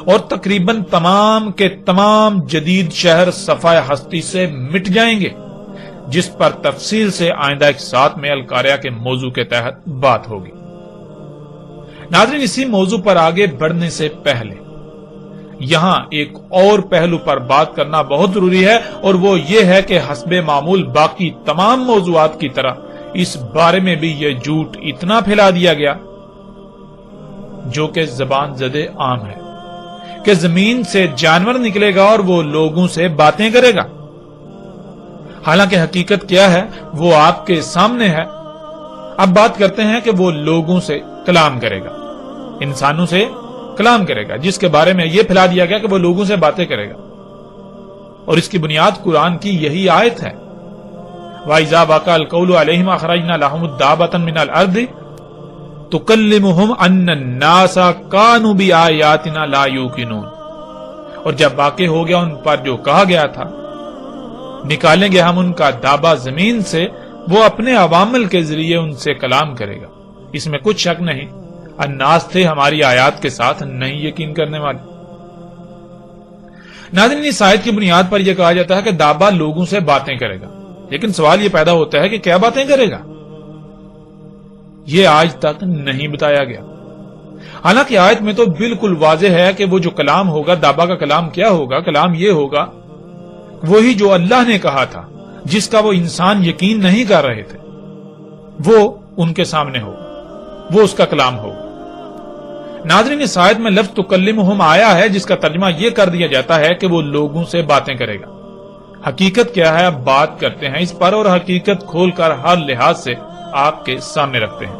اور تقریباً تمام کے تمام جدید شہر صفحہ ہستی سے مٹ جائیں گے، جس پر تفصیل سے آئندہ ایک ساتھ میں القاریہ کے موضوع کے تحت بات ہوگی۔ ناظرین اسی موضوع پر آگے بڑھنے سے پہلے یہاں ایک اور پہلو پر بات کرنا بہت ضروری ہے، اور وہ یہ ہے کہ حسب معمول باقی تمام موضوعات کی طرح اس بارے میں بھی یہ جھوٹ اتنا پھیلا دیا گیا جو کہ زبان زدے عام ہے کہ زمین سے جانور نکلے گا اور وہ لوگوں سے باتیں کرے گا۔ حالانکہ حقیقت کیا ہے وہ آپ کے سامنے ہے۔ اب بات کرتے ہیں کہ وہ لوگوں سے کلام کرے گا، انسانوں سے کلام کرے گا، جس کے بارے میں یہ پھیلا دیا گیا کہ وہ لوگوں سے باتیں کرے گا، اور اس کی بنیاد قرآن کی یہی آیت ہے، وَإِذَا وَقَعَ الْقَوْلُ عَلَيْهِمْ أَخْرَجْنَا لَهُمُ دَابَّةً مِنَ الْأَرْضِ تُكَلِّمُهُمْ أَنَّ النَّاسَ كَانُوا بِآيَاتِنَا لَا يُوقِنُونَ۔ اور جب واقع ہو گیا ان پر جو کہا گیا تھا، نکالیں گے ہم ان کا دابا زمین سے، وہ اپنے عوامل کے ذریعے ان سے کلام کرے گا، اس میں کچھ شک نہیں، الناس تھے ہماری آیات کے ساتھ نہیں یقین کرنے والے۔ ناظرین اس آیت کی بنیاد پر یہ کہا جاتا ہے کہ دابا لوگوں سے باتیں کرے گا، لیکن سوال یہ پیدا ہوتا ہے کہ کیا باتیں کرے گا؟ یہ آج تک نہیں بتایا گیا۔ حالانکہ آیت میں تو بالکل واضح ہے کہ وہ جو کلام ہوگا، دابا کا کلام کیا ہوگا؟ کلام یہ ہوگا وہی جو اللہ نے کہا تھا، جس کا وہ انسان یقین نہیں کر رہے تھے، وہ ان کے سامنے ہو، وہ اس کا کلام ہو۔ ناظرین اس آیت میں لفظ تکلمہم آیا ہے، جس کا ترجمہ یہ کر دیا جاتا ہے کہ وہ لوگوں سے باتیں کرے گا۔ حقیقت کیا ہے اب بات کرتے ہیں اس پر، اور حقیقت کھول کر ہر لحاظ سے آپ کے سامنے رکھتے ہیں۔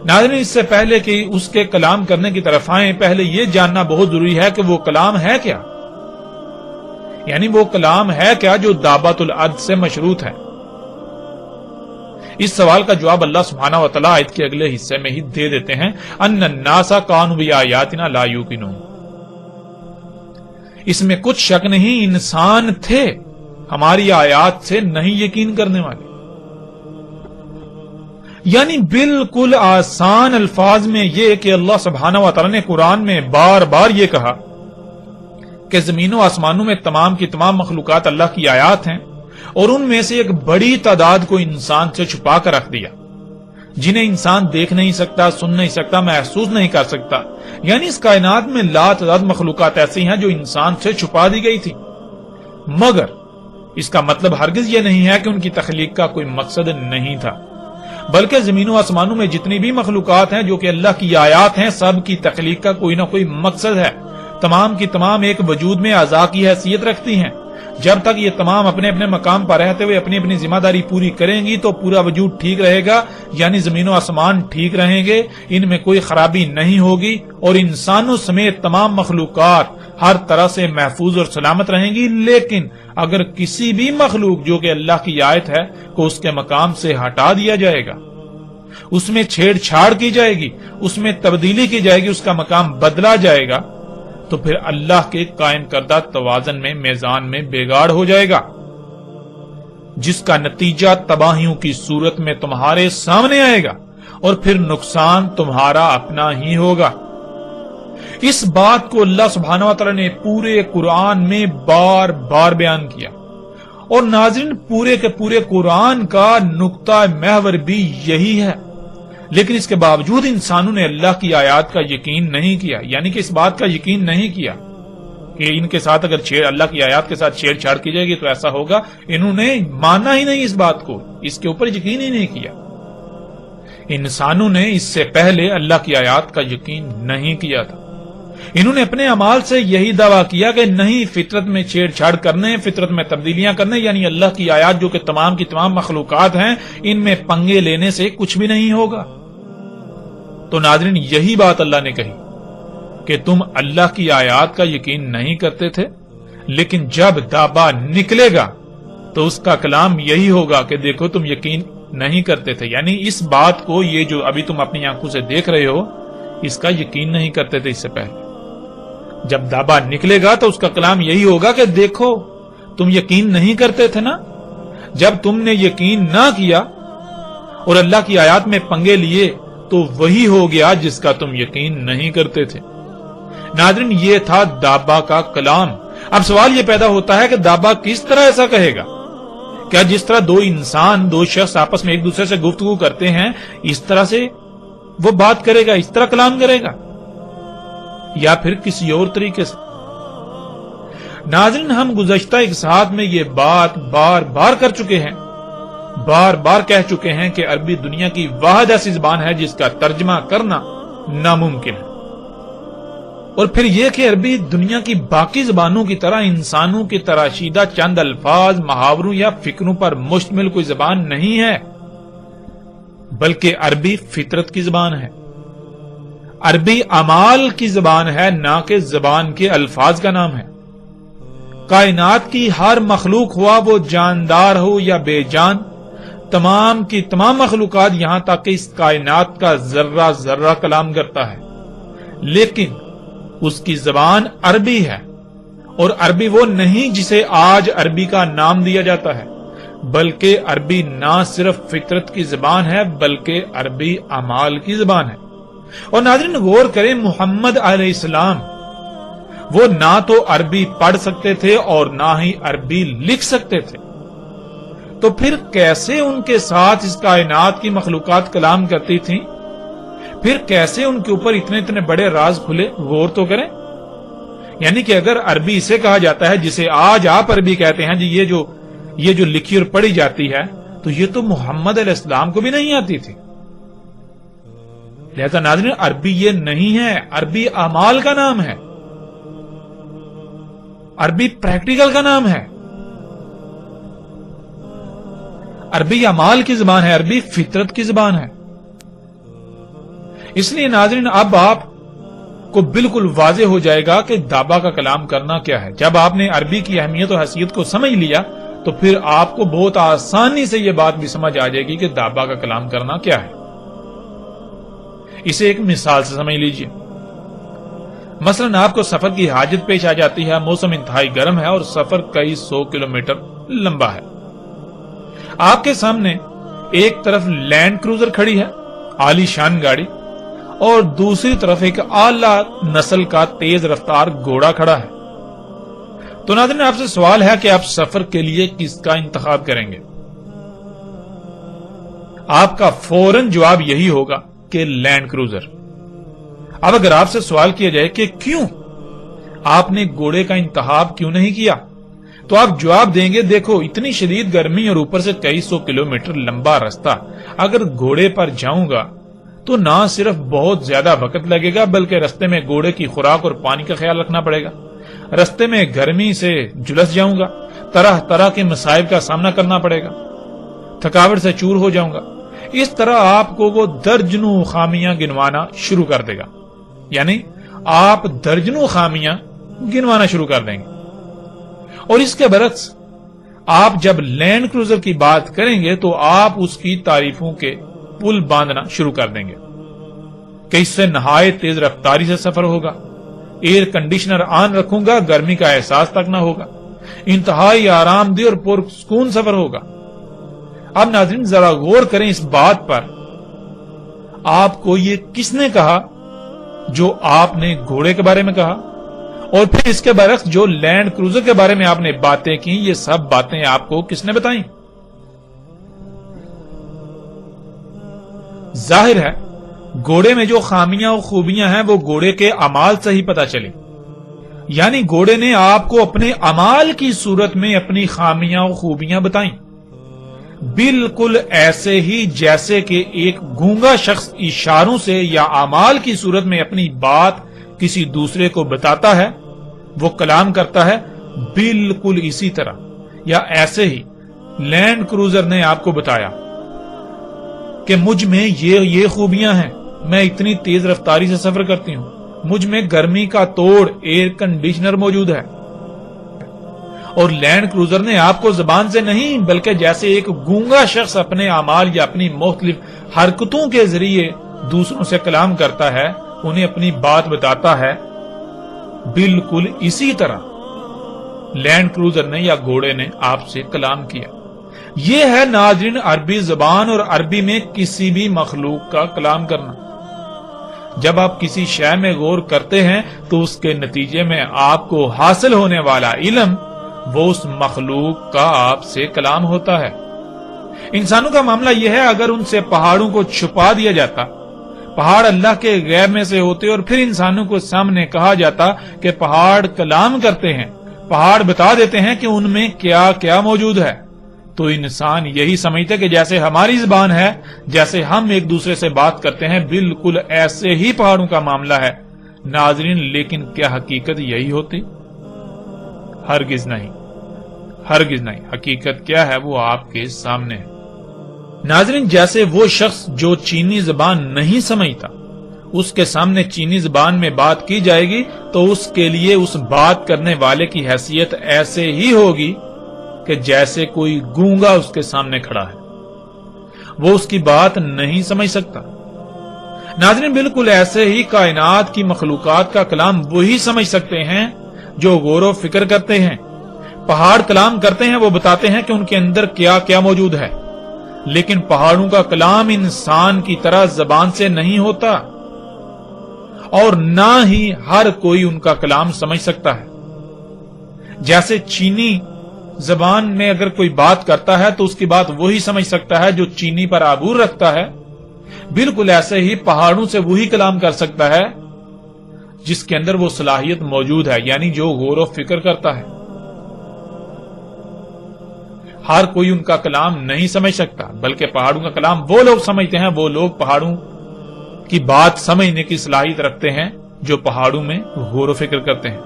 ناظرین اس سے پہلے کہ اس کے کلام کرنے کی طرف آئیں، پہلے یہ جاننا بہت ضروری ہے کہ وہ کلام ہے کیا، یعنی وہ کلام ہے کیا جو دابۃ الارض سے مشروط ہے۔ اس سوال کا جواب اللہ سبحانہ و تعالیٰ آیت کے اگلے حصے میں ہی دے دیتے ہیں، ان الناس کانوا بآیاتنا لا یوقنون۔ اس میں کچھ شک نہیں، انسان تھے ہماری آیات سے نہیں یقین کرنے والے۔ یعنی بالکل آسان الفاظ میں یہ کہ اللہ سبحانہ و تعالیٰ نے قرآن میں بار بار یہ کہا کہ زمین و آسمانوں میں تمام کی تمام مخلوقات اللہ کی آیات ہیں، اور ان میں سے ایک بڑی تعداد کو انسان سے چھپا کر رکھ دیا، جنہیں انسان دیکھ نہیں سکتا، سن نہیں سکتا، محسوس نہیں کر سکتا۔ یعنی اس کائنات میں لاتعداد مخلوقات ایسی ہیں جو انسان سے چھپا دی گئی تھی، مگر اس کا مطلب ہرگز یہ نہیں ہے کہ ان کی تخلیق کا کوئی مقصد نہیں تھا، بلکہ زمین و آسمانوں میں جتنی بھی مخلوقات ہیں جو کہ اللہ کی آیات ہیں، سب کی تخلیق کا کوئی نہ کوئی مقصد ہے۔ تمام کی تمام ایک وجود میں اعضاء کی حیثیت رکھتی ہیں۔ جب تک یہ تمام اپنے اپنے مقام پر رہتے ہوئے اپنی اپنی ذمہ داری پوری کریں گی تو پورا وجود ٹھیک رہے گا، یعنی زمین و آسمان ٹھیک رہیں گے، ان میں کوئی خرابی نہیں ہوگی، اور انسانوں سمیت تمام مخلوقات ہر طرح سے محفوظ اور سلامت رہیں گی۔ لیکن اگر کسی بھی مخلوق جو کہ اللہ کی آیت ہے کو اس کے مقام سے ہٹا دیا جائے گا، اس میں چھیڑ چھاڑ کی جائے گی، اس میں تبدیلی کی جائے گی، اس کا مقام بدلا جائے گا، تو پھر اللہ کے قائم کردہ توازن میں، میزان میں بگاڑ ہو جائے گا، جس کا نتیجہ تباہیوں کی صورت میں تمہارے سامنے آئے گا، اور پھر نقصان تمہارا اپنا ہی ہوگا۔ اس بات کو اللہ سبحانہ و تعالی نے پورے قرآن میں بار بار بیان کیا، اور ناظرین پورے کے پورے قرآن کا نقطہ محور بھی یہی ہے، لیکن اس کے باوجود انسانوں نے اللہ کی آیات کا یقین نہیں کیا، یعنی کہ اس بات کا یقین نہیں کیا کہ ان کے ساتھ اگر اللہ کی آیات کے ساتھ چھیڑ چھاڑ کی جائے گی تو ایسا ہوگا۔ انہوں نے مانا ہی نہیں اس بات کو، اس کے اوپر یقین ہی نہیں کیا۔ انسانوں نے اس سے پہلے اللہ کی آیات کا یقین نہیں کیا تھا۔ انہوں نے اپنے اعمال سے یہی دعویٰ کیا کہ نہیں، فطرت میں چھیڑ چھاڑ کرنے، فطرت میں تبدیلیاں کرنے، یعنی اللہ کی آیات جو کہ تمام کی تمام مخلوقات ہیں، ان میں پنگے لینے سے کچھ بھی نہیں ہوگا۔ تو ناظرین یہی بات اللہ نے کہی کہ تم اللہ کی آیات کا یقین نہیں کرتے تھے، لیکن جب دابا نکلے گا تو اس کا کلام یہی ہوگا کہ دیکھو تم یقین نہیں کرتے تھے، یعنی اس بات کو، یہ جو ابھی تم اپنی آنکھوں سے دیکھ رہے ہو، اس کا یقین نہیں کرتے تھے اس سے پہلے۔ جب دابا نکلے گا تو اس کا کلام یہی ہوگا کہ دیکھو تم یقین نہیں کرتے تھے نا، جب تم نے یقین نہ کیا اور اللہ کی آیات میں پنگے لیے تو وہی ہو گیا جس کا تم یقین نہیں کرتے تھے۔ ناظرین یہ تھا دابا کا کلام۔ اب سوال یہ پیدا ہوتا ہے کہ دابا کس طرح ایسا کہے گا؟ کیا جس طرح دو انسان، دو شخص آپس میں ایک دوسرے سے گفتگو کرتے ہیں، اس طرح سے وہ بات کرے گا، اس طرح کلام کرے گا، یا پھر کسی اور طریقے سے؟ ناظرین ہم گزشتہ ایک ساتھ میں یہ بات بار بار کر چکے ہیں، بار بار کہہ چکے ہیں کہ عربی دنیا کی واحد ایسی زبان ہے جس کا ترجمہ کرنا ناممکن ہے، اور پھر یہ کہ عربی دنیا کی باقی زبانوں کی طرح انسانوں کی تراشیدہ چند الفاظ، محاوروں یا فکروں پر مشتمل کوئی زبان نہیں ہے، بلکہ عربی فطرت کی زبان ہے، عربی اعمال کی زبان ہے، نہ کہ زبان کے الفاظ کا نام ہے۔ کائنات کی ہر مخلوق، ہوا وہ جاندار ہو یا بے جان، تمام کی تمام مخلوقات یہاں تک کہ اس کائنات کا ذرہ ذرہ کلام کرتا ہے، لیکن اس کی زبان عربی ہے، اور عربی وہ نہیں جسے آج عربی کا نام دیا جاتا ہے، بلکہ عربی نہ صرف فطرت کی زبان ہے بلکہ عربی اعمال کی زبان ہے۔ اور ناظرین غور کریں، محمد علیہ السلام وہ نہ تو عربی پڑھ سکتے تھے اور نہ ہی عربی لکھ سکتے تھے، تو پھر کیسے ان کے ساتھ اس کائنات کی مخلوقات کلام کرتی تھیں؟ پھر کیسے ان کے اوپر اتنے اتنے بڑے راز کھلے؟ غور تو کریں۔ یعنی کہ اگر عربی اسے کہا جاتا ہے جسے آج آپ عربی کہتے ہیں، جی یہ جو لکھی اور پڑھی جاتی ہے، تو یہ تو محمد علیہ السلام کو بھی نہیں آتی تھی۔ لہذا ناظرین عربی یہ نہیں ہے، عربی اعمال کا نام ہے، عربی پریکٹیکل کا نام ہے، عربی اعمال کی زبان ہے، عربی فطرت کی زبان ہے۔ اس لیے ناظرین اب آپ کو بالکل واضح ہو جائے گا کہ دابا کا کلام کرنا کیا ہے۔ جب آپ نے عربی کی اہمیت اور حیثیت کو سمجھ لیا تو پھر آپ کو بہت آسانی سے یہ بات بھی سمجھ آ جائے گی کہ دابا کا کلام کرنا کیا ہے۔ اسے ایک مثال سے سمجھ لیجئے۔ مثلا آپ کو سفر کی حاجت پیش آ جاتی ہے، موسم انتہائی گرم ہے اور سفر کئی 100 کلومیٹر لمبا ہے۔ آپ کے سامنے ایک طرف لینڈ کروزر کھڑی ہے، عالی شان گاڑی، اور دوسری طرف ایک اعلی نسل کا تیز رفتار گھوڑا کھڑا ہے۔ تو ناظرین آپ سے سوال ہے کہ آپ سفر کے لیے کس کا انتخاب کریں گے؟ آپ کا فوراً جواب یہی ہوگا کہ لینڈ کروزر۔ اب اگر آپ سے سوال کیا جائے کہ کیوں آپ نے گھوڑے کا انتخاب کیوں نہیں کیا، تو آپ جواب دیں گے دیکھو اتنی شدید گرمی اور اوپر سے کئی سو کلومیٹر لمبا راستہ اگر گھوڑے پر جاؤں گا تو نہ صرف بہت زیادہ وقت لگے گا بلکہ رستے میں گھوڑے کی خوراک اور پانی کا خیال رکھنا پڑے گا، رستے میں گرمی سے جلس جاؤں گا، طرح طرح کے مصائب کا سامنا کرنا پڑے گا، تھکاوٹ سے چور ہو جاؤں گا۔ اس طرح آپ کو وہ درجنوں خامیاں گنوانا شروع کر دے گا، یعنی آپ درجنوں خامیاں گنوانا شروع کر دیں گے۔ اور اس کے برعکس آپ جب لینڈ کروزر کی بات کریں گے تو آپ اس کی تعریفوں کے پل باندھنا شروع کر دیں گے کہ اس سے نہایت تیز رفتاری سے سفر ہوگا، ایئر کنڈیشنر آن رکھوں گا، گرمی کا احساس تک نہ ہوگا، انتہائی آرام دہ اور پرسکون سفر ہوگا۔ اب ناظرین ذرا غور کریں اس بات پر، آپ کو یہ کس نے کہا جو آپ نے گھوڑے کے بارے میں کہا، اور پھر اس کے برعکس جو لینڈ کروزر کے بارے میں آپ نے باتیں کی، یہ سب باتیں آپ کو کس نے بتائیں؟ ظاہر ہے گھوڑے میں جو خامیاں اور خوبیاں ہیں وہ گھوڑے کے اعمال سے ہی پتہ چلے، یعنی گھوڑے نے آپ کو اپنے اعمال کی صورت میں اپنی خامیاں اور خوبیاں بتائیں، بالکل ایسے ہی جیسے کہ ایک گونگا شخص اشاروں سے یا اعمال کی صورت میں اپنی بات کسی دوسرے کو بتاتا ہے، وہ کلام کرتا ہے، بالکل اسی طرح یا ایسے ہی لینڈ کروزر نے آپ کو بتایا کہ مجھ میں یہ خوبیاں ہیں، میں اتنی تیز رفتاری سے سفر کرتی ہوں، مجھ میں گرمی کا توڑ ایئر کنڈیشنر موجود ہے۔ اور لینڈ کروزر نے آپ کو زبان سے نہیں بلکہ جیسے ایک گونگا شخص اپنے اعمال یا اپنی مختلف حرکتوں کے ذریعے دوسروں سے کلام کرتا ہے، انہیں اپنی بات بتاتا ہے، بالکل اسی طرح لینڈ کروزر نے یا گھوڑے نے آپ سے کلام کیا۔ یہ ہے ناظرین عربی زبان اور عربی میں کسی بھی مخلوق کا کلام کرنا۔ جب آپ کسی شے میں غور کرتے ہیں تو اس کے نتیجے میں آپ کو حاصل ہونے والا علم وہ اس مخلوق کا آپ سے کلام ہوتا ہے۔ انسانوں کا معاملہ یہ ہے، اگر ان سے پہاڑوں کو چھپا دیا جاتا، پہاڑ اللہ کے غیب میں سے ہوتے اور پھر انسانوں کو سامنے کہا جاتا کہ پہاڑ کلام کرتے ہیں، پہاڑ بتا دیتے ہیں کہ ان میں کیا کیا موجود ہے، تو انسان یہی سمجھتے کہ جیسے ہماری زبان ہے، جیسے ہم ایک دوسرے سے بات کرتے ہیں، بالکل ایسے ہی پہاڑوں کا معاملہ ہے۔ ناظرین لیکن کیا حقیقت یہی ہوتی؟ ہرگز نہیں، ہرگز نہیں۔ حقیقت کیا ہے وہ آپ کے سامنے ہے۔ ناظرین جیسے وہ شخص جو چینی زبان نہیں سمجھتا، اس کے سامنے چینی زبان میں بات کی جائے گی تو اس کے لیے اس بات کرنے والے کی حیثیت ایسے ہی ہوگی کہ جیسے کوئی گونگا اس کے سامنے کھڑا ہے، وہ اس کی بات نہیں سمجھ سکتا۔ ناظرین بالکل ایسے ہی کائنات کی مخلوقات کا کلام وہی سمجھ سکتے ہیں جو غور و فکر کرتے ہیں۔ پہاڑ کلام کرتے ہیں، وہ بتاتے ہیں کہ ان کے اندر کیا کیا موجود ہے، لیکن پہاڑوں کا کلام انسان کی طرح زبان سے نہیں ہوتا، اور نہ ہی ہر کوئی ان کا کلام سمجھ سکتا ہے۔ جیسے چینی زبان میں اگر کوئی بات کرتا ہے تو اس کی بات وہی سمجھ سکتا ہے جو چینی پر عبور رکھتا ہے، بالکل ایسے ہی پہاڑوں سے وہی کلام کر سکتا ہے جس کے اندر وہ صلاحیت موجود ہے، یعنی جو غور و فکر کرتا ہے۔ ہر کوئی ان کا کلام نہیں سمجھ سکتا، بلکہ پہاڑوں کا کلام وہ لوگ سمجھتے ہیں، وہ لوگ پہاڑوں کی بات سمجھنے کی صلاحیت رکھتے ہیں جو پہاڑوں میں غور و فکر کرتے ہیں۔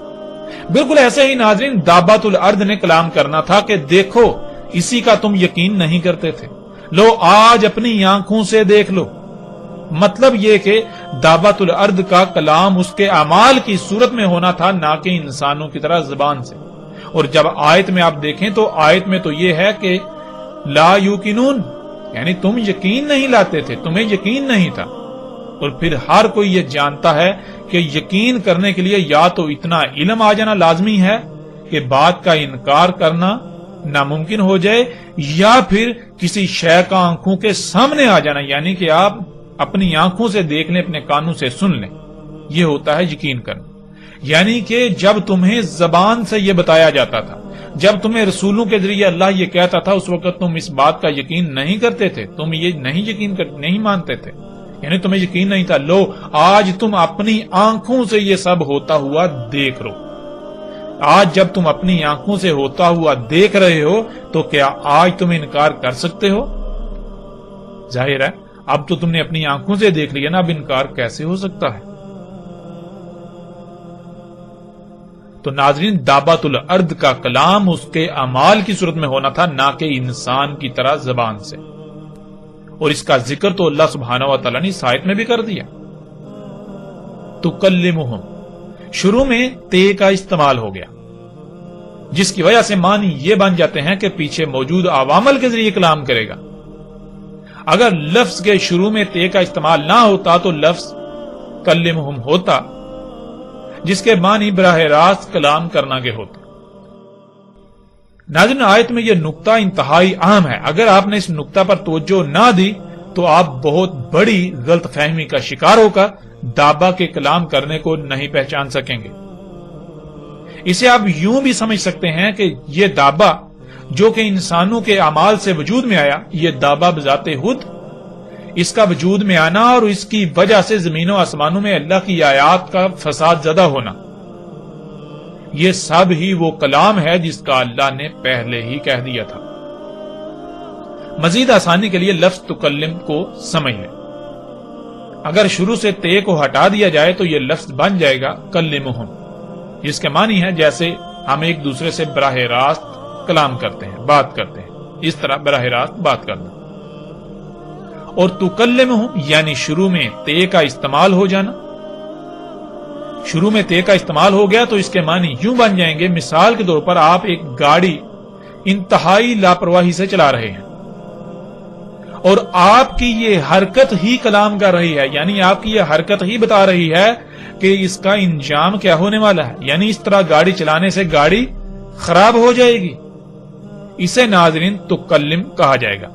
بالکل ایسے ہی ناظرین دابۃ الارض نے کلام کرنا تھا کہ دیکھو اسی کا تم یقین نہیں کرتے تھے، لو آج اپنی آنکھوں سے دیکھ لو۔ مطلب یہ کہ دابۃ الارض کا کلام اس کے اعمال کی صورت میں ہونا تھا، نہ کہ انسانوں کی طرح زبان سے۔ اور جب آیت میں آپ دیکھیں تو آیت میں تو یہ ہے کہ لا یوقنون، یعنی تم یقین نہیں لاتے تھے، تمہیں یقین نہیں تھا۔ اور پھر ہر کوئی یہ جانتا ہے کہ یقین کرنے کے لیے یا تو اتنا علم آ جانا لازمی ہے کہ بات کا انکار کرنا ناممکن ہو جائے، یا پھر کسی شے کا آنکھوں کے سامنے آ جانا، یعنی کہ آپ اپنی آنکھوں سے دیکھ لیں، اپنے کانوں سے سن لیں، یہ ہوتا ہے یقین کرنا۔ یعنی کہ جب تمہیں زبان سے یہ بتایا جاتا تھا، جب تمہیں رسولوں کے ذریعے اللہ یہ کہتا تھا، اس وقت تم اس بات کا یقین نہیں کرتے تھے، تم یہ نہیں مانتے تھے، یعنی تمہیں یقین نہیں تھا۔ لو آج تم اپنی آنکھوں سے یہ سب ہوتا ہوا دیکھ رہو۔ آج جب تم اپنی آنکھوں سے ہوتا ہوا دیکھ رہے ہو تو کیا آج تم انکار کر سکتے ہو؟ ظاہر ہے اب تو تم نے اپنی آنکھوں سے دیکھ لیا نا، اب انکار کیسے ہو سکتا ہے؟ تو ناظرین، دابۃ الارض کا کلام اس کے اعمال کی صورت میں ہونا تھا، نہ کہ انسان کی طرح زبان سے، اور اس کا ذکر تو اللہ سبحانہ و تعالیٰ نے اس آیت میں بھی کر دیا۔ تکلمہم، شروع میں تے کا استعمال ہو گیا، جس کی وجہ سے معنی یہ بن جاتے ہیں کہ پیچھے موجود عوامل کے ذریعے کلام کرے گا۔ اگر لفظ کے شروع میں تے کا استعمال نہ ہوتا تو لفظ کلمہم ہوتا، جس کے معنی براہ راست کلام کرنا کے ہوتا۔ ناظرین، آیت میں یہ نقطہ انتہائی اہم ہے، اگر آپ نے اس نقطہ پر توجہ نہ دی تو آپ بہت بڑی غلط فہمی کا شکار ہو کر دابا کے کلام کرنے کو نہیں پہچان سکیں گے۔ اسے آپ یوں بھی سمجھ سکتے ہیں کہ یہ دابا جو کہ انسانوں کے اعمال سے وجود میں آیا، یہ دابا بذات خود، اس کا وجود میں آنا اور اس کی وجہ سے زمین و آسمانوں میں اللہ کی آیات کا فساد زدہ ہونا، یہ سب ہی وہ کلام ہے جس کا اللہ نے پہلے ہی کہہ دیا تھا۔ مزید آسانی کے لیے لفظ تکلم کو سمجھ لیں۔ اگر شروع سے تے کو ہٹا دیا جائے تو یہ لفظ بن جائے گا کلمہم، جس کے معنی ہے جیسے ہم ایک دوسرے سے براہ راست کلام کرتے ہیں، بات کرتے ہیں، اس طرح براہ راست بات کرنا۔ اور تکلمہم یعنی شروع میں تے کا استعمال ہو جانا، شروع میں تے کا استعمال ہو گیا تو اس کے معنی یوں بن جائیں گے، مثال کے طور پر آپ ایک گاڑی انتہائی لاپرواہی سے چلا رہے ہیں اور آپ کی یہ حرکت ہی کلام کر رہی ہے، یعنی آپ کی یہ حرکت ہی بتا رہی ہے کہ اس کا انجام کیا ہونے والا ہے، یعنی اس طرح گاڑی چلانے سے گاڑی خراب ہو جائے گی۔ اسے ناظرین تکلم کہا جائے گا۔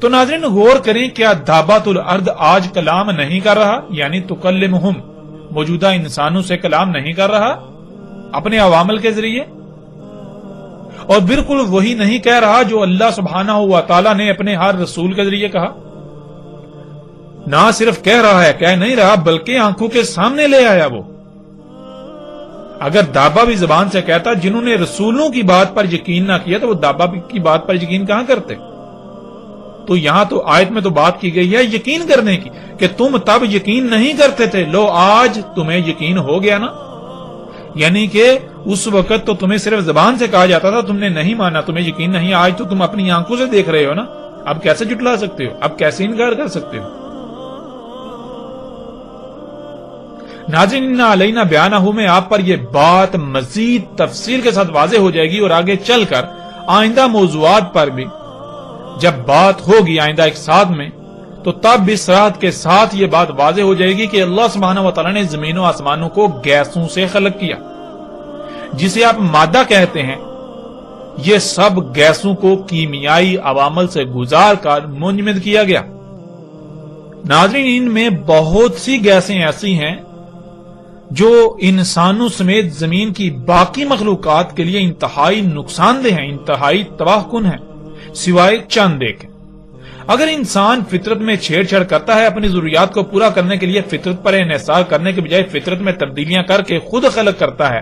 تو ناظرین غور کریں، کیا دابۃ الارض آج کلام نہیں کر رہا؟ یعنی تکلمہم موجودہ انسانوں سے کلام نہیں کر رہا اپنے عوامل کے ذریعے، اور بالکل وہی نہیں کہہ رہا جو اللہ سبحانہ و تعالیٰ نے اپنے ہر رسول کے ذریعے کہا۔ نہ صرف کہہ رہا ہے، کہہ نہیں رہا بلکہ آنکھوں کے سامنے لے آیا وہ۔ اگر دابا بھی زبان سے کہتا، جنہوں نے رسولوں کی بات پر یقین نہ کیا تو وہ دابا کی بات پر یقین کہاں کرتے؟ تو یہاں تو آیت میں تو بات کی گئی ہے یقین کرنے کی، کہ تم تب یقین نہیں کرتے تھے، لو آج تمہیں یقین ہو گیا نا۔ یعنی کہ اس وقت تو تمہیں صرف زبان سے کہا جاتا تھا، تم نے نہیں مانا، تمہیں یقین نہیں، آج تو تم اپنی آنکھوں سے دیکھ رہے ہو نا، اب کیسے جھٹلا سکتے ہو، اب کیسے انکار کر سکتے ہو؟ ناظرین علینا بیانہ میں آپ پر یہ بات مزید تفصیل کے ساتھ واضح ہو جائے گی، اور آگے چل کر آئندہ موضوعات پر بھی جب بات ہوگی آئندہ ایک ساتھ میں، تو تب بھی صراحت کے ساتھ یہ بات واضح ہو جائے گی کہ اللہ سبحانہ و تعالیٰ نے زمین و آسمانوں کو گیسوں سے خلق کیا، جسے آپ مادہ کہتے ہیں، یہ سب گیسوں کو کیمیائی عوامل سے گزار کر منجمد کیا گیا۔ ناظرین ان میں بہت سی گیسیں ایسی ہیں جو انسانوں سمیت زمین کی باقی مخلوقات کے لیے انتہائی نقصان دہ ہیں، انتہائی تباہ کن ہیں، سوائے چند ایک۔ اگر انسان فطرت میں چھیڑ چھاڑ کرتا ہے، اپنی ضروریات کو پورا کرنے کے لیے فطرت پر انحصار کرنے کے بجائے فطرت میں تبدیلیاں کر کے خود خلق کرتا ہے،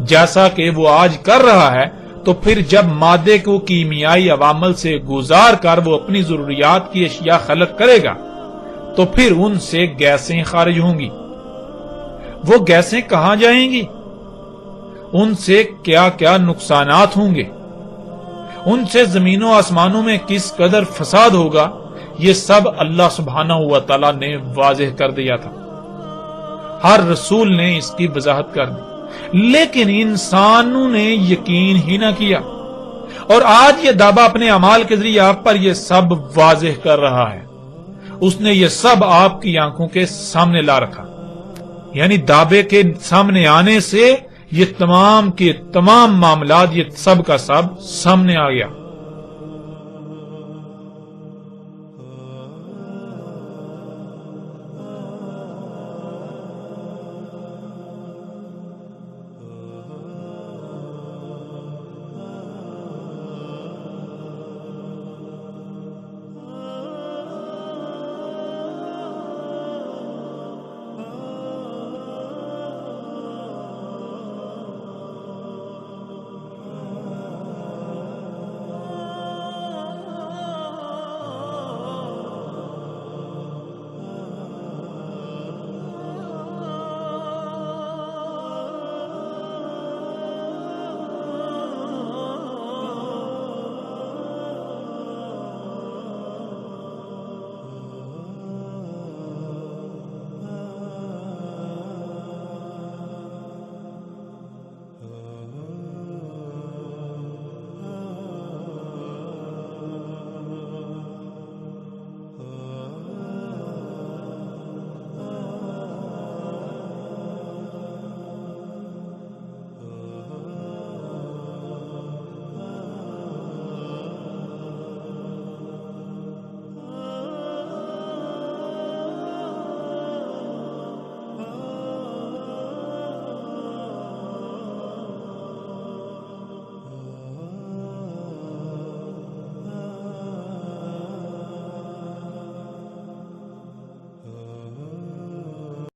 جیسا کہ وہ آج کر رہا ہے، تو پھر جب مادے کو کیمیائی عوامل سے گزار کر وہ اپنی ضروریات کی اشیاء خلق کرے گا تو پھر ان سے گیسیں خارج ہوں گی۔ وہ گیسیں کہاں جائیں گی؟ ان سے کیا کیا نقصانات ہوں گے؟ ان سے زمین و آسمانوں میں کس قدر فساد ہوگا؟ یہ سب اللہ سبحانہ و تعالیٰ نے واضح کر دیا تھا، ہر رسول نے اس کی وضاحت کر دی، لیکن انسانوں نے یقین ہی نہ کیا، اور آج یہ دعویٰ اپنے اعمال کے ذریعے آپ پر یہ سب واضح کر رہا ہے۔ اس نے یہ سب آپ کی آنکھوں کے سامنے لا رکھا، یعنی دعوے کے سامنے آنے سے یہ تمام کے تمام معاملات، یہ سب کا سب سامنے آ گیا۔